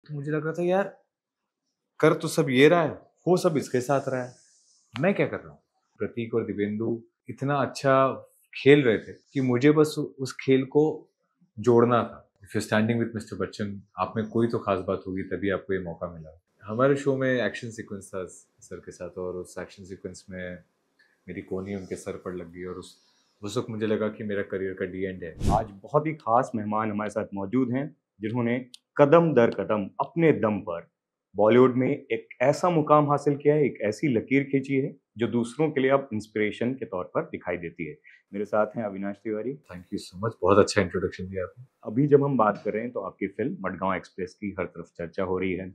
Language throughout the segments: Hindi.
तो मुझे लग रहा था यार कर तो सब ये रहा है, हो सब इसके साथ रहा है, मैं क्या कर रहा हूँ? प्रतीक और दिव्येंदु इतना अच्छा खेल रहे थे कि मुझे बस उस खेल को जोड़ना था। If you standing with mister Bachchan, आप में कोई तो खास बात होगी तभी आपको ये मौका मिला। हमारे शो में एक्शन सीक्वेंस था सर के साथ, और उस एक्शन सीक्वेंस में मेरी कोहनी उनके सर पर लग गई, और उस वक्त मुझे लगा कि मेरा करियर का डी एंड है। आज बहुत ही खास मेहमान हमारे साथ मौजूद हैं जिन्होंने कदम दर कदम अपने दम पर बॉलीवुड में एक ऐसा मुकाम हासिल किया है, एक ऐसी लकीर खींची है जो दूसरों के लिए अब इंस्पिरेशन के तौर पर दिखाई देती है। मेरे साथ हैं Avinash Tiwari. Thank you so much, बहुत अच्छा इंट्रोडक्शन दिया आपने। अभी जब हम बात कर रहे हैं तो आपकी फिल्म मडगांव एक्सप्रेस की हर तरफ चर्चा हो रही है।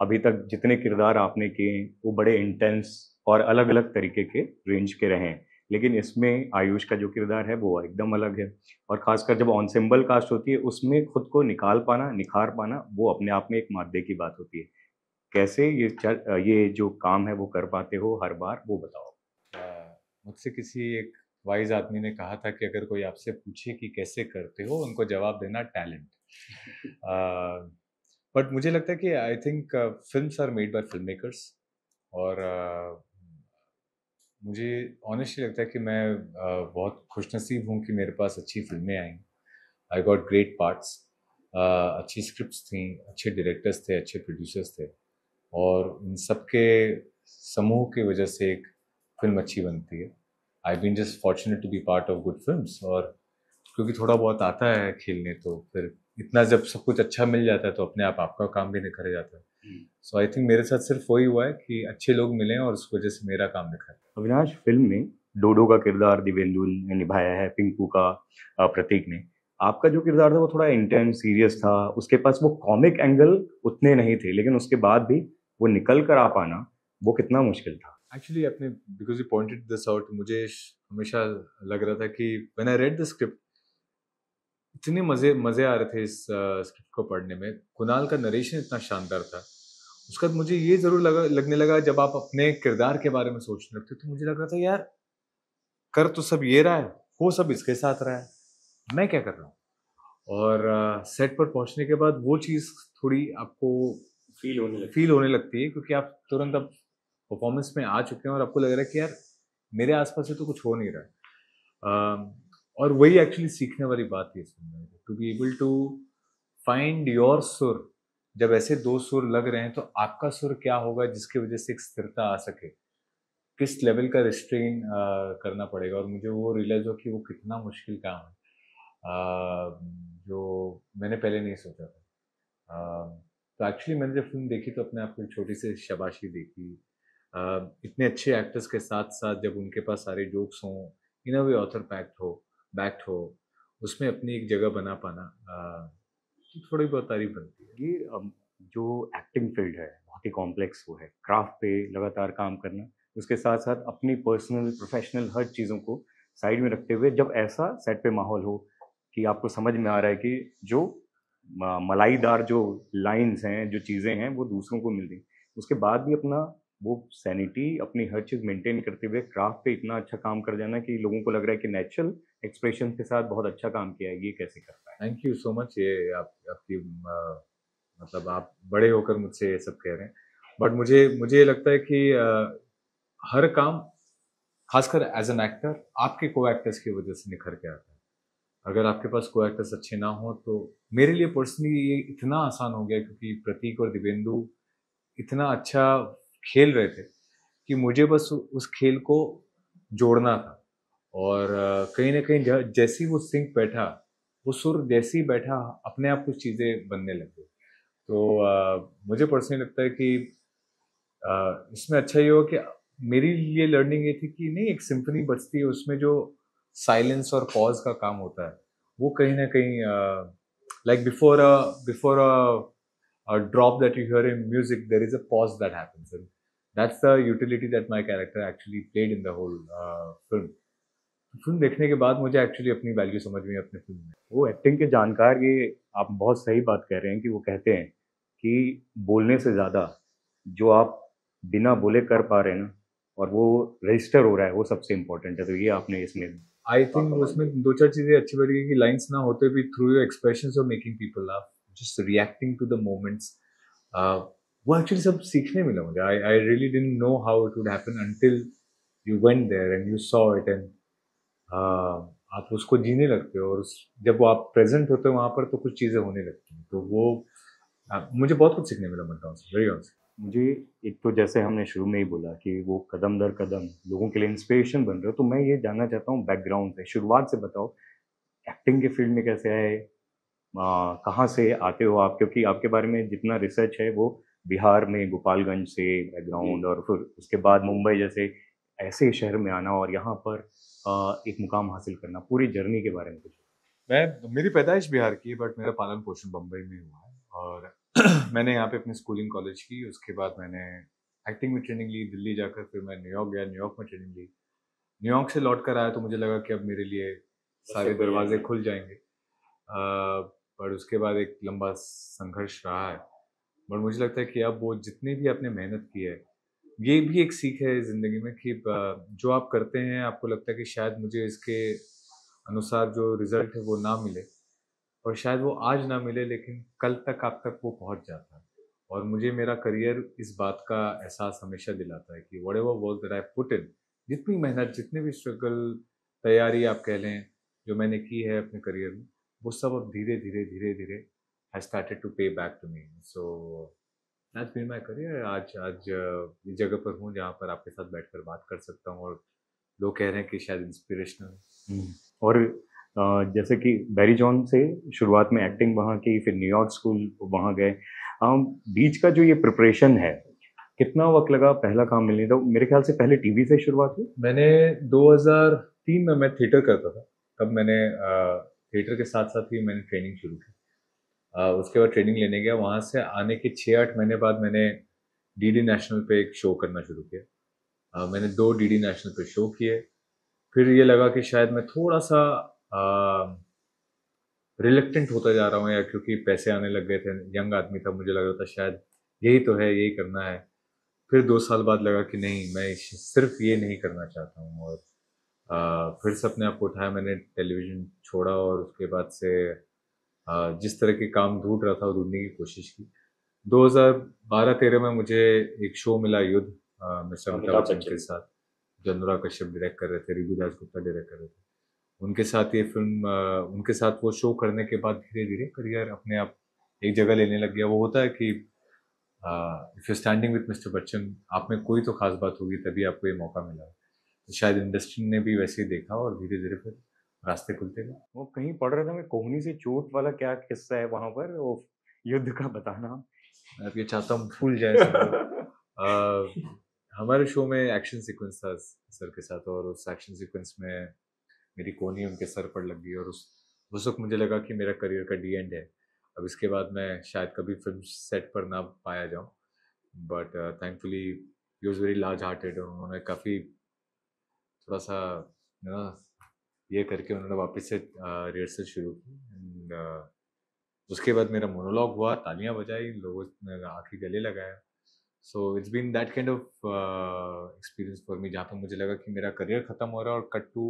अभी तक जितने किरदार आपने किए वो बड़े इंटेंस और अलग अलग तरीके के रेंज के रहे हैं, लेकिन इसमें आयुष का जो किरदार है वो एकदम अलग है। और खासकर जब ऑनसेम्बल कास्ट होती है उसमें खुद को निकाल पाना, निखार पाना, वो अपने आप में एक मादे की बात होती है। कैसे ये जो काम है वो कर पाते हो हर बार, वो बताओ। मुझसे किसी एक वाइज आदमी ने कहा था कि अगर कोई आपसे पूछे कि कैसे करते हो, उनको जवाब देना टैलेंट। बट मुझे लगता है कि I think films are made by film makers, और मुझे ऑनेस्टली लगता है कि मैं बहुत खुशनसीब हूँ कि मेरे पास अच्छी फिल्में आई। आई गॉट ग्रेट पार्ट्स, अच्छी स्क्रिप्ट्स थी, अच्छे डायरेक्टर्स थे, अच्छे प्रोड्यूसर्स थे, और इन सबके समूह की वजह से एक फिल्म अच्छी बनती है। I been just fortunate to be part of good films, और क्योंकि थोड़ा बहुत आता है खेलने, तो फिर इतना जब सब कुछ अच्छा मिल जाता है तो अपने आप आपका काम भी निखर जाता है। सो आई थिंक मेरे साथ सिर्फ वही हुआ है कि अच्छे लोग मिले और उस वजह से मेरा काम निखर। अविनाश, फिल्म में डोडो का किरदार दिव्येंदु ने निभाया है, पिंकू का प्रतीक ने। आपका जो किरदार था वो थोड़ा इंटेंस सीरियस था, उसके पास वो कॉमिक एंगल उतने नहीं थे, लेकिन उसके बाद भी वो निकल कर आ पाना वो कितना मुश्किल था। एक्चुअली अपने because you pointed this out, मुझे हमेशा लग रहा था कि when I read the script, इतने मजे मजे आ रहे थे इस स्क्रिप्ट को पढ़ने में। कुणाल का नरेशन इतना शानदार था। उसका मुझे ये जरूर लगने लगा जब आप अपने किरदार के बारे में सोचने लगते तो मुझे लग रहा था यार कर तो सब ये रहा है, हो सब इसके साथ रहा है, मैं क्या कर रहा हूँ? और सेट पर पहुंचने के बाद वो चीज़ थोड़ी आपको फील होने लगती है, क्योंकि आप तुरंत अब परफॉर्मेंस में आ चुके हैं और आपको लग रहा है कि यार मेरे आसपास से तो कुछ हो नहीं रहा है। और वही एक्चुअली सीखने वाली बात है इसमें, to be able to find your सुर। जब ऐसे दो सुर लग रहे हैं तो आपका सुर क्या होगा जिसकी वजह से एक स्थिरता आ सके, किस लेवल का रिस्ट्रेन करना पड़ेगा। और मुझे वो रियलाइज हो कि वो कितना मुश्किल काम है, जो मैंने पहले नहीं सोचा था। तो एक्चुअली मैंने जब फिल्म देखी तो अपने आप को एक छोटी सी शाबाशी देखी। इतने अच्छे एक्टर्स के साथ साथ जब उनके पास सारे जोक्स हों, इन अ वे ऑथर बैक्ट हो, उसमें अपनी एक जगह बना पाना, तो थोड़ी बहुत तारीफ बनती है। ये जो एक्टिंग फील्ड है बहुत ही कॉम्प्लेक्स वो है, क्राफ्ट पे लगातार काम करना, उसके साथ साथ अपनी पर्सनल प्रोफेशनल हर चीज़ों को साइड में रखते हुए जब ऐसा सेट पे माहौल हो कि आपको समझ में आ रहा है कि जो मलाईदार जो लाइंस हैं, जो चीज़ें हैं वो दूसरों को मिल रही, उसके बाद भी अपना वो सैनिटी, अपनी हर चीज़ मेंटेन करते हुए क्राफ्ट पे इतना अच्छा काम कर जाना कि लोगों को लग रहा है कि नेचुरल एक्सप्रेशन के साथ बहुत अच्छा काम किया है, ये कैसे कर पाए? Thank you so much. ये आपकी मतलब आप बड़े होकर मुझसे ये सब कह रहे हैं, बट मुझे मुझे ये लगता है कि हर काम, खासकर एज एन एक्टर, आपके को एक्टर्स की वजह से निखर के आता है। अगर आपके पास को एक्टर्स अच्छे ना हो तो मेरे लिए पर्सनली ये इतना आसान हो गया, क्योंकि प्रतीक और दिव्येंदु इतना अच्छा खेल रहे थे कि मुझे बस उस खेल को जोड़ना था। और कहीं ना कहीं जैसी वो सिंक बैठा, वो सुर जैसे ही बैठा, अपने आप कुछ चीज़ें बनने लग गई। तो मुझे पर्सनली लगता है कि इसमें अच्छा ये हो कि मेरी लिए लर्निंग ये थी कि नहीं, एक सिम्फनी बजती है उसमें जो साइलेंस और पॉज का काम होता है, वो कहीं ना कहीं like before drop that you hear in music, there is a pause that happens, and that's the utility that my character actually played in the whole film. Film देखने के बाद मुझे एक्चुअली अपनी वैल्यू समझ में आई अपने फिल्म में। वो एक्टिंग के जानकार, ये आप बहुत सही बात कह रहे हैं कि वो कहते हैं कि बोलने से ज़्यादा जो आप बिना बोले कर पा रहे हैं ना, और वो रजिस्टर हो रहा है, वो सबसे इम्पोर्टेंट है। तो ये आपने इसमें आई थिंक उसमें दो चार चीजें अच्छी बढ़ गई कि लाइंस ना होते भी through your expressions of making people laugh, just reacting to the moments, वो एक्चुअली सब सीखने मिला मुझे. I really didn't know how it would happen until you went there and you saw it, and आप उसको जीने लगते हो, और जब वो आप प्रेजेंट होते हो वहाँ पर तो कुछ चीज़ें होने लगती हैं. तो वो मुझे बहुत कुछ सीखने मिला मनटाउन से, वेरी ऑनेस्ट. मुझे एक तो जैसे हमने शुरू में ही बोला कि वो कदम दर कदम लोगों के लिए इंस्पिरेशन बन रहे हो, तो मैं ये जानना चाहता हूँ बैकग्राउंड से, शुरुआत से बताओ, एक्टिंग के फील्ड में कैसे आए, कहाँ से आते हो आप? क्योंकि आपके बारे में जितना रिसर्च है वो बिहार में गोपालगंज से बैकग्राउंड, और फिर उसके बाद मुंबई जैसे ऐसे शहर में आना और यहाँ पर एक मुकाम हासिल करना, पूरी जर्नी के बारे में कुछ। मेरी पैदाइश बिहार की है, बट मेरा पालन पोषण बम्बई में हुआ है. और मैंने यहाँ पे अपनी स्कूलिंग कॉलेज की. उसके बाद मैंने एक्टिंग में ट्रेनिंग ली दिल्ली जाकर. फिर मैं न्यूयॉर्क गया, न्यूयॉर्क में ट्रेनिंग ली. न्यूयॉर्क से लौट कर आया तो मुझे लगा कि अब मेरे लिए सारे दरवाजे खुल जाएंगे. पर उसके बाद एक लंबा संघर्ष रहा है. बट मुझे लगता है कि अब वो जितनी भी आपने मेहनत की है, ये भी एक सीख है ज़िंदगी में कि जो आप करते हैं आपको लगता है कि शायद मुझे इसके अनुसार जो रिज़ल्ट है वो ना मिले, और शायद वो आज ना मिले, लेकिन कल तक आप तक वो पहुँच जाता है. और मुझे मेरा करियर इस बात का एहसास हमेशा दिलाता है कि whatever work that I put in, जितनी मेहनत, जितने भी स्ट्रगल, तैयारी आप कह लें, जो मैंने की है अपने करियर में, वो सब अब धीरे-धीरे has started to pay back to me. So that's been my career. आज आज इस जगह पर हूँ जहाँ पर आपके साथ बैठकर बात कर सकता हूँ, और लोग कह रहे हैं कि शायद इंस्पिरेशनल. और जैसे कि बैरी जॉन से शुरुआत में एक्टिंग वहाँ की, फिर न्यूयॉर्क स्कूल वहाँ गए, बीच का जो ये प्रिपरेशन है, कितना वक्त लगा पहला काम मिलने? तो मेरे ख्याल से पहले टीवी से शुरुआत हुई। मैंने 2003 में मैं थिएटर करता था. तब मैंने थिएटर के साथ साथ ही मैंने ट्रेनिंग शुरू की. उसके बाद ट्रेनिंग लेने गया. वहाँ से आने के 6-8 महीने बाद मैंने डीडी नेशनल पे एक शो करना शुरू किया. मैंने 2 डीडी नेशनल पे शो किए. फिर ये लगा कि शायद मैं थोड़ा-सा रिलक्टेंट होता जा रहा हूँ, या क्योंकि पैसे आने लग गए थे, यंग आदमी था, मुझे लग रहा था शायद यही तो है, यही करना है. फिर 2 साल बाद लगा कि नहीं, मैं सिर्फ ये नहीं करना चाहता हूँ. और फिर से अपने आप को उठाया, मैंने टेलीविज़न छोड़ा, और उसके बाद से जिस तरह के काम ढूँढ रहा था वो ढूँढने की कोशिश की. 2012-13 में मुझे एक शो मिला, युद्ध, मिस्टर अमिताभ अमिताभ बच्चन बच्चन। के साथ, जो अनुराग कश्यप डायरेक्ट कर रहे थे, रिबू दास गुप्ता डायरेक्ट कर रहे थे. उनके साथ ये फ़िल्म, उनके साथ वो शो करने के बाद धीरे-धीरे करियर अपने आप एक जगह लेने लग गया. वो होता है कि if you standing with mister Bachchan, आप में कोई तो खास बात होगी तभी आपको ये मौका मिला. तो शायद इंडस्ट्री ने भी वैसे ही देखा, और धीरे-धीरे फिर रास्ते खुलते गए. वो कहीं पढ़ रहा था मैं, कोहनी से चोट वाला क्या किस्सा है वहां पर, वो युद्ध का बताना। मैं ये चाहता हूँ भूल जाए सब लोग. हमारे शो में एक्शन सीक्वेंस था सर के साथ, और उस एक्शन सीक्वेंस में मेरी कोहनी उनके सर पर लग गई, और उस वक्त मुझे लगा कि मेरा करियर का डी एंड है. अब इसके बाद मैं शायद कभी फिल्म सेट पर ना पाया जाऊँ. But thankfully he was very large hearted, और उन्होंने काफ़ी थोड़ा-सा ना ये करके उन्होंने वापस से रिहर्सल शुरू की. एंड उसके बाद मेरा मोनोलॉग हुआ, तालियाँ बजाई, लोगों ने आके गले लगाया. So it's been that kind of experience for me, जहाँ पे मुझे लगा कि मेरा करियर खत्म हो रहा है, और कट टू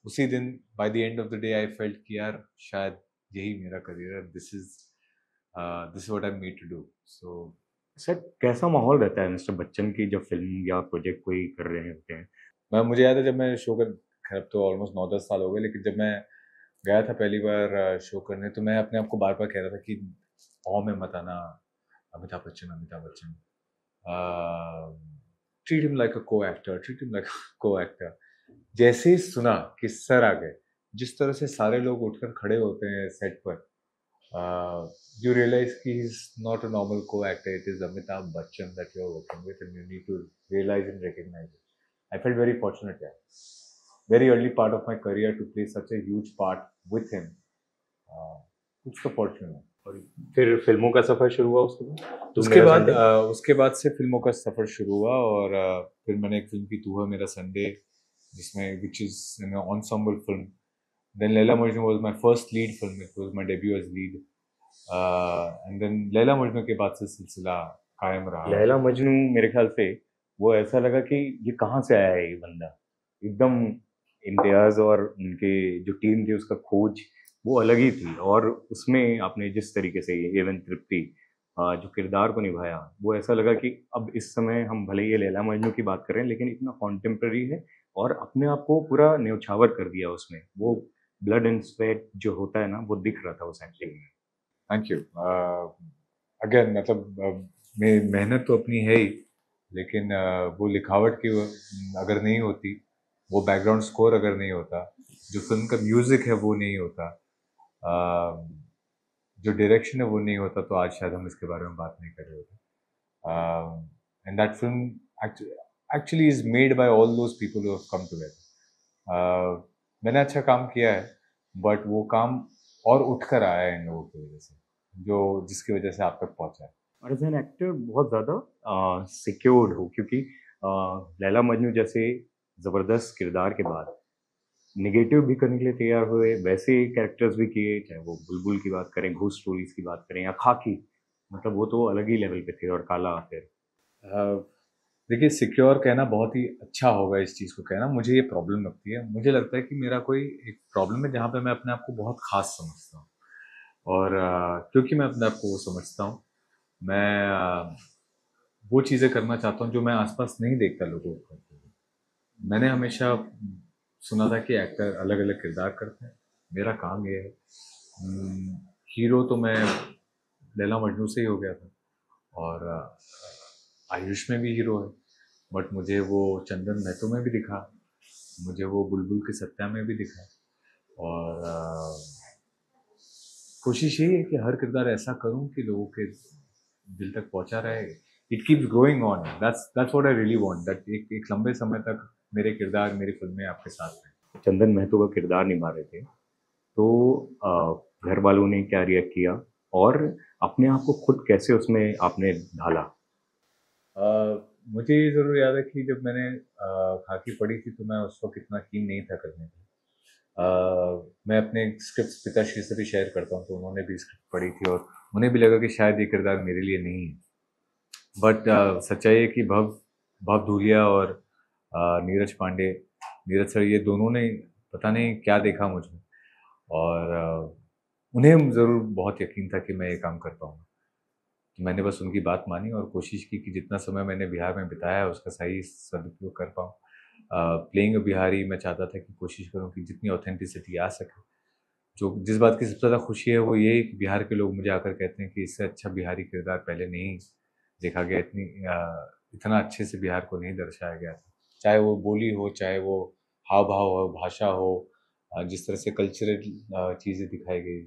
उसी दिन, by the end of the day I felt कि यार शायद यही मेरा करियर है. This is what I am made to do. So sir, कैसा माहौल रहता है मिस्टर बच्चन की जब फिल्म या प्रोजेक्ट कोई कर रहे होते हैं? मैं मुझे याद है जब मैं शो कर, खैर अब तो ऑलमोस्ट 9-10 साल हो गए, लेकिन जब मैं गया था पहली बार शो करने, तो मैं अपने आप को बार-बार कह रहा था कि औ में मत आना, Amitabh Bachchan, Amitabh Bachchan. Treat him like a co-actor, treat him like a co-actor. जैसे ही सुना कि सर आ गए, जिस तरह से सारे लोग उठकर खड़े होते हैं सेट पर, you realize कि he's not a normal co-actor. It is Amitabh Bachchan that you're working with, and you need to realize and recognize it. I felt very fortunate, yeah. Very early part of my career to play such a huge part with him. कुछ तो fortune है. और फिर फिल्मों का सफर शुरू हुआ उसके बाद? उसके बाद से फिल्मों का सफर शुरू हुआ, और फिर मैंने एक फिल्म की, तू है मेरा संडे, जिसमें which is an ensemble film. Then Laila Majnu was my first lead film. It was my debut as lead. And then Laila Majnu के बाद से सिलसिला कायम रहा. लैला मजनू मेरे ख्याल से वो ऐसा लगा कि ये कहाँ से आया है ये बंदा, एकदम इम्तियाज और उनके जो टीम थी उसका खोज वो अलग ही थी। और उसमें आपने जिस तरीके से एवन तृप्ति जो किरदार को निभाया, वो ऐसा लगा कि अब इस समय हम भले ही ये लैला मजनू की बात कर रहे हैं, लेकिन इतना कॉन्टेम्पररी है और अपने आप को पूरा न्यौछावर कर दिया उसमें। वो ब्लड एंड स्वेट जो होता है ना, वो दिख रहा था उस एक्टिंग में। Thank you. अगेन मतलब मेहनत तो अपनी है ही, लेकिन वो लिखावट की अगर नहीं होती, वो बैकग्राउंड स्कोर अगर नहीं होता, जो फिल्म का म्यूजिक है वो नहीं होता, जो डायरेक्शन है वो नहीं होता, तो आज शायद हम इसके बारे में बात नहीं कर रहे होते। And that film actually is made by all those people who have come together. मैंने अच्छा काम किया है, बट वो काम और उठकर आया है इन लोगों की वजह से, जो जिसकी वजह से आप तक पहुंचा है। और एज़ एन एक्टर बहुत ज़्यादा सिक्योर्ड हो, क्योंकि लैला मजनू जैसे ज़बरदस्त किरदार के बाद नेगेटिव भी करने के लिए तैयार हुए, वैसे कैरेक्टर्स भी किए, चाहे वो बुलबुल की बात करें, घोस्ट स्टोरीज़ की बात करें या खाकी, मतलब वो तो अलग ही लेवल पे थे, और काला फिर। देखिए, सिक्योर कहना बहुत ही अच्छा होगा, इस चीज़ को कहना मुझे ये प्रॉब्लम लगती है। मुझे लगता है कि मेरा कोई एक प्रॉब्लम है जहाँ पे मैं अपने आप को बहुत खास समझता हूँ, और क्योंकि मैं अपने आप को वो समझता हूँ, मैं वो चीज़ें करना चाहता हूँ जो मैं आसपास नहीं देखता लोगों को करते हुए। मैंने हमेशा सुना था कि एक्टर अलग अलग किरदार करते हैं, मेरा काम ये है। हीरो तो मैं लैला मजनू से ही हो गया था, और आयुष में भी हीरो है, बट मुझे वो चंदन महतो में भी दिखा, मुझे वो बुलबुल की सत्या में भी दिखा, और कोशिश यही है कि हर किरदार ऐसा करूं कि लोगों के दिल तक पहुंचा रहे। It keeps growing on, that's what I really want, that एक लंबे समय तक मेरे किरदार, मेरी फिल्में आपके साथ रहें। चंदन महतो का किरदार निभा रहे थे, तो घर वालों ने क्या रिएक्ट किया और अपने आप को खुद कैसे उसमें आपने ढाला? मुझे ये ज़रूर याद है कि जब मैंने खाकी पढ़ी थी, तो मैं उस वक्त इतना कीन नहीं था करने की। मैं अपने स्क्रिप्ट पिताश्री से भी शेयर करता हूँ, तो उन्होंने भी स्क्रिप्ट पढ़ी थी और उन्हें भी लगा कि शायद ये किरदार मेरे लिए नहीं है। बट सच्चाई है कि भव धूलिया और नीरज पांडे, नीरज सर, ये दोनों ने पता नहीं क्या देखा मुझमें, और उन्हें ज़रूर बहुत यकीन था कि मैं ये काम कर पाऊँगा। तो मैंने बस उनकी बात मानी और कोशिश की कि जितना समय मैंने बिहार में बिताया है उसका सही सदुपयोग कर पाऊँ। प्लेइंग अ बिहारी, मैं चाहता था कि कोशिश करूँ कि जितनी ऑथेंटिसिटी आ सके। जो जिस बात की सबसे ज़्यादा खुशी है वो ये है कि बिहार के लोग मुझे आकर कहते हैं कि इससे अच्छा बिहारी किरदार पहले नहीं देखा गया, इतना अच्छे से बिहार को नहीं दर्शाया गया था। चाहे वो बोली हो, चाहे वो हाव-भाव हो, भाषा हो, जिस तरह से कल्चरल चीज़ें दिखाई गई,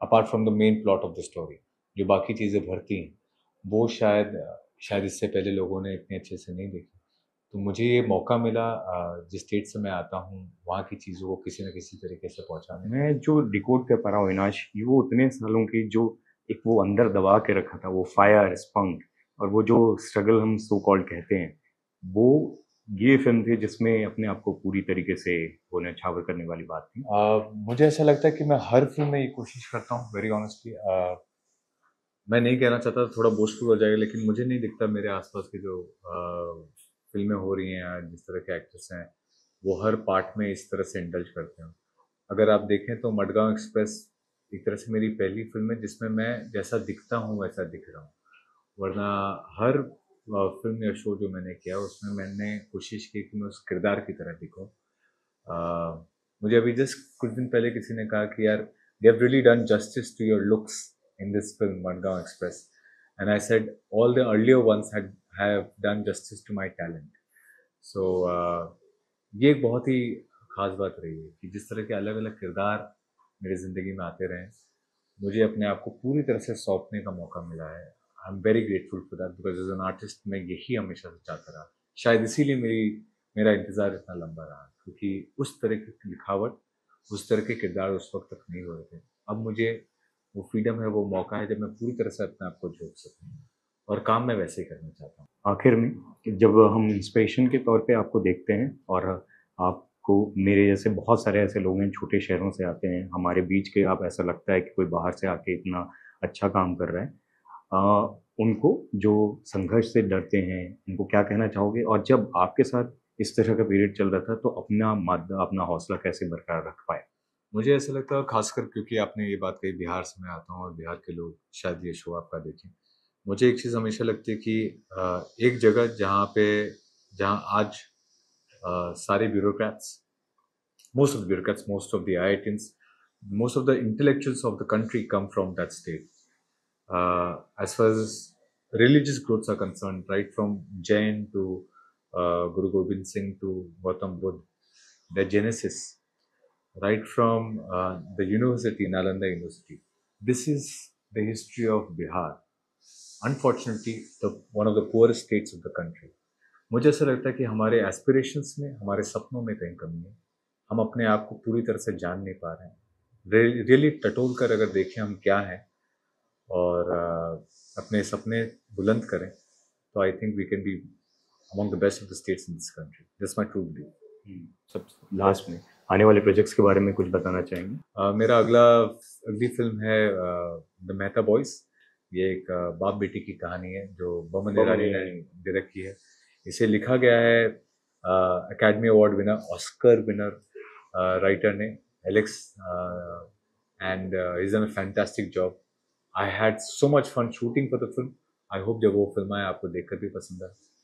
apart from the main plot of the story, जो बाकी चीज़ें भरती हैं, वो शायद इससे पहले लोगों ने इतने अच्छे से नहीं देखी। तो मुझे ये मौका मिला जिस स्टेट से मैं आता हूँ, वहाँ की चीज़ों को किसी न किसी तरीके से पहुँचाने का। मैं जो डिकोड कर पा रहा हूँ अविनाश, कि वो उतने सालों की जो एक वो अंदर दबा के रखा था, वो फायर, स्पंक और वो जो स्ट्रगल हम सो कॉल्ड कहते हैं, वो ये फ़िल्म थी जिसमें अपने आप को पूरी तरीके से वो न्यौछावर करने वाली बात थी। मुझे ऐसा लगता है कि मैं हर फ़िल्म में ये कोशिश करता हूँ, वेरी ऑनेस्टली। मैं नहीं कहना चाहता, थोड़ा बोस्टफुल हो जाएगा, लेकिन मुझे नहीं दिखता मेरे आसपास की जो फ़िल्में हो रही हैं या जिस तरह के एक्टर्स हैं, वो हर पार्ट में इस तरह से इंडल्ज करते हैं। अगर आप देखें तो मडगांव एक्सप्रेस एक तरह से मेरी पहली फ़िल्म है जिसमें मैं जैसा दिखता हूँ वैसा दिख रहा हूँ। वरना हर फ़िल्म या शो जो मैंने किया उसमें मैंने कोशिश की कि मैं उस किरदार की तरह दिखूँ। मुझे अभी जस्ट कुछ दिन पहले किसी ने कहा कि यार, they have really done justice to your looks in this film Madgaon Express, and I said all the earlier ones have done justice to my talent. So ये एक बहुत ही खास बात रही है कि जिस तरह के अलग अलग किरदार मेरी ज़िंदगी में आते रहे, मुझे अपने आप को पूरी तरह से सौंपने का मौका मिला है। I am very grateful for that, because as an artist मैं यही हमेशा से चाहता रहा। शायद इसीलिए मेरा इंतज़ार इतना लंबा रहा, क्योंकि उस तरह की लिखावट, उस तरह के किरदार उस वक्त तक नहीं हो रहे थे। अब मुझे वो फ्रीडम है, वो मौका है जब मैं पूरी तरह से अपने आप को झोंक सकूँ, और काम मैं वैसे ही करना चाहता हूँ। आखिर में जब हम इंस्पिरेशन के तौर पे आपको देखते हैं और आपको, मेरे जैसे बहुत सारे ऐसे लोग हैं छोटे शहरों से आते हैं हमारे बीच के, आप ऐसा लगता है कि कोई बाहर से आके इतना अच्छा काम कर रहा है, उनको जो संघर्ष से डरते हैं उनको क्या कहना चाहोगे? और जब आपके साथ इस तरह का पीरियड चल रहा था तो अपना हौसला कैसे बरकरार रख पाए? मुझे ऐसा लगता है, और खासकर क्योंकि आपने ये बात कही, बिहार से मैं आता हूँ और बिहार के लोग शायद ये शो आपका देखें। मुझे एक चीज़ हमेशा लगती है कि एक जगह जहाँ आज सारे bureaucrats, most of the bureaucrats, most of the IITians, most of the intellectuals of the country come from that state. As far as religious growths are concerned, right from Jain to Guru Gobind Singh to Gautam Buddha, their genesis, right from the university, Nalanda University. This is the history of Bihar. Unfortunately, one of the poorest states of the country. मुझे ऐसा लगता है कि हमारे एस्पिरेशंस में, हमारे सपनों में कहीं कमी है। हम अपने आप को पूरी तरह से जान नहीं पा रहे हैं। रियली टटोल कर अगर देखें हम क्या हैं और अपने सपने बुलंद करें, तो I think we can be among the best of the states in this country. That's my true believe. सब लास्ट में आने वाले प्रोजेक्ट्स के बारे में कुछ बताना चाहेंगे? मेरा अगली फिल्म है द मेहता बॉयज। ये एक बाप बेटी की कहानी है जो बमन ईरानी ने डायरेक्ट की है। इसे लिखा गया है academy award winner, Oscar winner writer ने, Alex, and is done a fantastic job. I had so much fun shooting for the film. I hope जब वो फिल्म आए आपको देखकर भी पसंद आए।